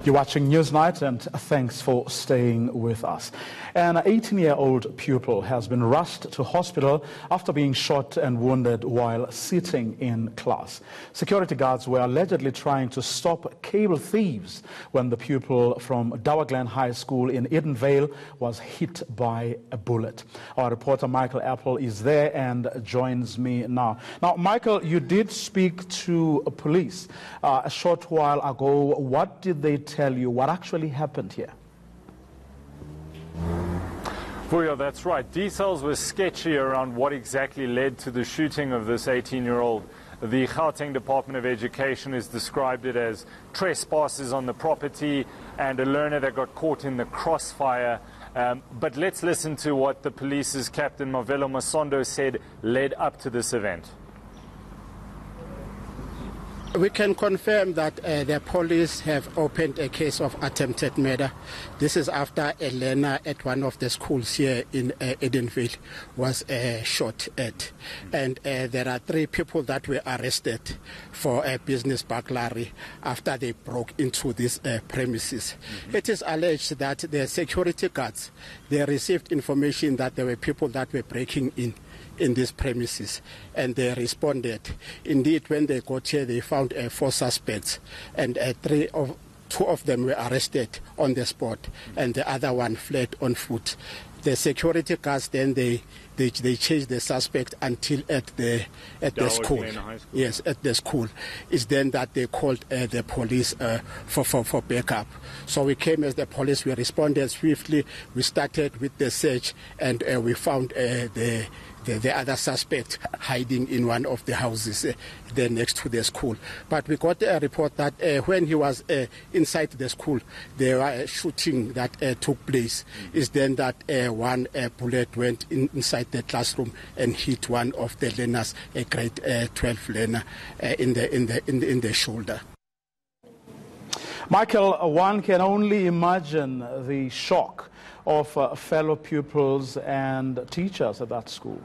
You're watching Newsnight, and thanks for staying with us. An 18-year-old pupil has been rushed to hospital after being shot and wounded while sitting in class. Security guards were allegedly trying to stop cable thieves when the pupil from Dowerglen High School in Edenvale was hit by a bullet. Our reporter Michael Appel is there and joins me now. Now, Michael, you did speak to police a short while ago. What did they tell you? What actually happened here? Vuyo, that's right. Details were sketchy around what exactly led to the shooting of this 18-year-old. The Gauteng Department of Education has described it as trespassers on the property and a learner that got caught in the crossfire. But let's listen to what the police's Captain Marvelo Masondo said led up to this event. We can confirm that the police have opened a case of attempted murder. This is after a learner at one of the schools here in Edenvale was shot at. And there are 3 people that were arrested for a business burglary after they broke into these premises. It is alleged that the security guards, they received information that there were people that were breaking in these premises, and they responded. Indeed, when they got here, they found 4 suspects, and 2 of them were arrested on the spot, and the other one fled on foot. The security guards then they chased the suspect until at the school. Yes, at the school. It's then that they called the police for backup. So we came as the police. We responded swiftly. We started with the search, and we found the other suspect hiding in one of the houses there next to the school. But we got a report that when he was inside the school, there was a shooting that took place. Is then that one bullet went inside the classroom and hit one of the learners, a grade 12 learner, in the shoulder. Michael, one can only imagine the shock of fellow pupils and teachers at that school.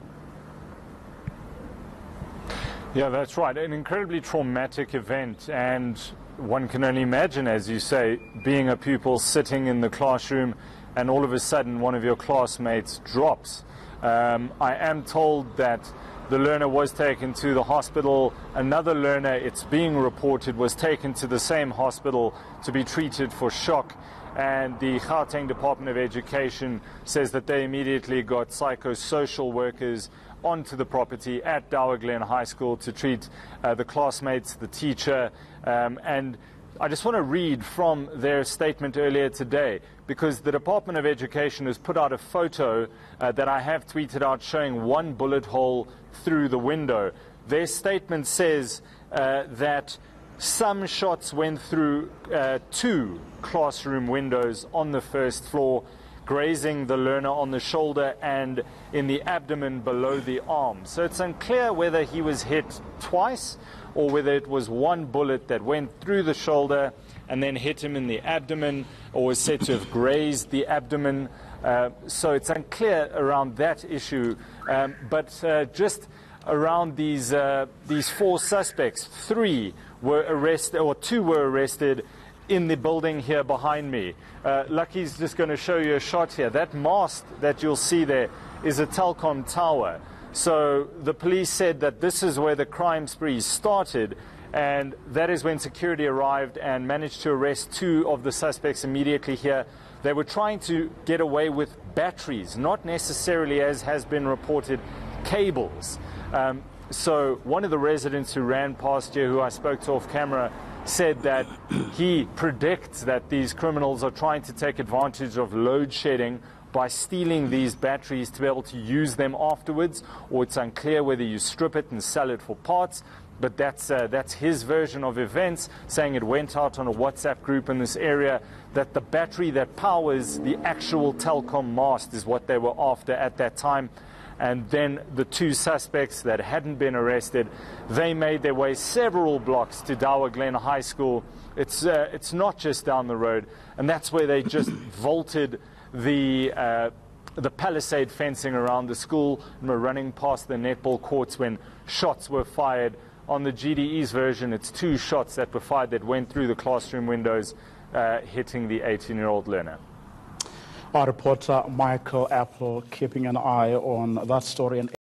Yeah, that's right. An incredibly traumatic event, and one can only imagine, as you say, being a pupil sitting in the classroom and all of a sudden one of your classmates drops. I am told that the learner was taken to the hospital. Another learner, it's being reported, was taken to the same hospital to be treated for shock. And the Gauteng Department of Education says that they immediately got psychosocial workers onto the property at Dowerglen High School to treat the classmates, the teacher. And I just want to read from their statement earlier today, because the Department of Education has put out a photo that I have tweeted out showing one bullet hole through the window. Their statement says that some shots went through 2 classroom windows on the first floor, grazing the learner on the shoulder and in the abdomen below the arm. So it's unclear whether he was hit twice or whether it was one bullet that went through the shoulder and then hit him in the abdomen, or was said to have grazed the abdomen. So it's unclear around that issue. But just around these 4 suspects, 3 were arrested, or 2 were arrested in the building here behind me. Lucky's just going to show you a shot here. That mast that you'll see there is a telecom tower. So the police said that this is where the crime spree started, and that is when security arrived and managed to arrest 2 of the suspects immediately here. They were trying to get away with batteries, not necessarily, as has been reported, cables. So one of the residents who ran past here, who I spoke to off camera, said that he predicts that these criminals are trying to take advantage of load shedding by stealing these batteries to be able to use them afterwards, or it's unclear whether you strip it and sell it for parts. But that's his version of events, saying it went out on a WhatsApp group in this area, that the battery that powers the actual telecom mast is what they were after at that time. And then the 2 suspects that hadn't been arrested, they made their way several blocks to Dowerglen High School. It's not just down the road, and that's where they just vaulted the palisade fencing around the school and were running past the netball courts when shots were fired. On the GDE's version, it's 2 shots that were fired that went through the classroom windows. hitting the 18-year-old learner. Our reporter Michael Appel keeping an eye on that story.